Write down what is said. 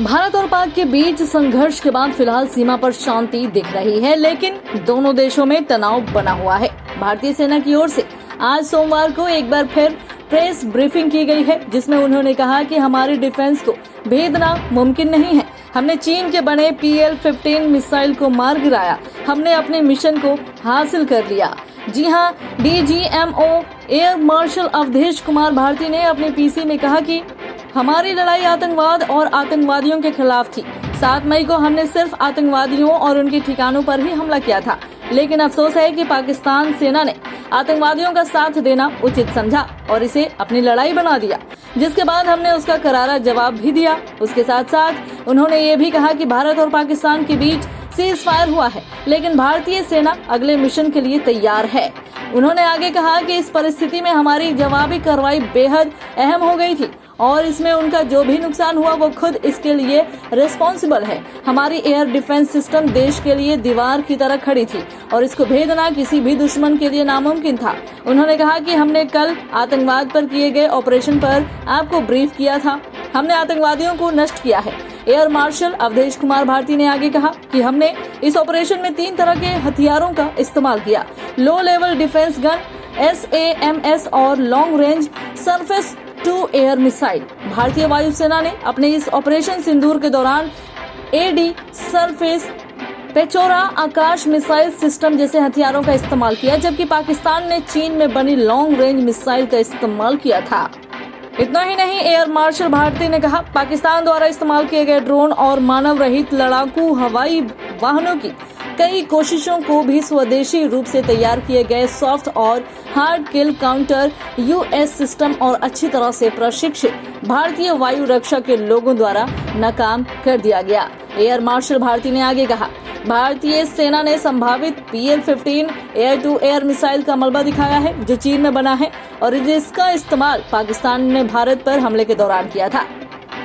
भारत और पाक के बीच संघर्ष के बाद फिलहाल सीमा पर शांति दिख रही है, लेकिन दोनों देशों में तनाव बना हुआ है। भारतीय सेना की ओर से आज सोमवार को एक बार फिर प्रेस ब्रीफिंग की गई है, जिसमें उन्होंने कहा कि हमारी डिफेंस को भेदना मुमकिन नहीं है। हमने चीन के बने PL-15 मिसाइल को मार गिराया। हमने अपने मिशन को हासिल कर लिया। जी हां, DGMO air marshal Awadhesh Kumar Bharti ने अपने PC में कहा कि हमारी लड़ाई आतंकवाद और आतंकवादियों के खिलाफ थी। 7 मई को हमने सिर्फ आतंकवादियों और उनके ठिकानों पर ही हमला किया था, लेकिन अफसोस है कि पाकिस्तान सेना ने आतंकवादियों का साथ देना उचित समझा और इसे अपनी लड़ाई बना दिया, जिसके बाद हमने उसका करारा जवाब भी दिया। उसके साथ साथ उन्होंने ये भी कहा कि भारत और पाकिस्तान के बीच सीज फायर हुआ है, लेकिन भारतीय सेना अगले मिशन के लिए तैयार है। उन्होंने आगे कहा कि इस परिस्थिति में हमारी जवाबी कार्रवाई बेहद अहम हो गई थी और इसमें उनका जो भी नुकसान हुआ वो खुद इसके लिए रिस्पॉन्सिबल है। हमारी एयर डिफेंस सिस्टम देश के लिए दीवार की तरह खड़ी थी और इसको भेदना किसी भी दुश्मन के लिए नामुमकिन था। उन्होंने कहा कि हमने कल आतंकवाद पर किए गए ऑपरेशन पर आपको ब्रीफ किया था। हमने आतंकवादियों को नष्ट किया है। एयर मार्शल अवधेश कुमार भारती ने आगे कहा कि हमने इस ऑपरेशन में 3 तरह के हथियारों का इस्तेमाल किया: low level defence gun, SAMS और long range surface to air missile. भारतीय वायुसेना ने अपने इस ऑपरेशन सिंदूर के दौरान AD सरफेस पेचोरा आकाश मिसाइल सिस्टम जैसे हथियारों का इस्तेमाल किया, जबकि पाकिस्तान ने चीन में बनी लॉन्ग रेंज मिसाइल का इस्तेमाल किया था। इतना ही नहीं, एयर मार्शल भारती ने कहा, पाकिस्तान द्वारा इस्तेमाल किए गए ड्रोन और मानव रहित लड़ाकू हवाई वाहनों की कई कोशिशों को भी स्वदेशी रूप से तैयार किए गए सॉफ्ट और हार्ड किल काउंटर US सिस्टम और अच्छी तरह से प्रशिक्षित भारतीय वायु रक्षा के लोगों द्वारा नाकाम कर दिया गया। एयर मार्शल भारती ने आगे कहा, भारतीय सेना ने संभावित PL-15 air to air missile का मलबा दिखाया है, जो चीन में बना है और जिसका इस्तेमाल पाकिस्तान ने भारत पर हमले के दौरान किया था।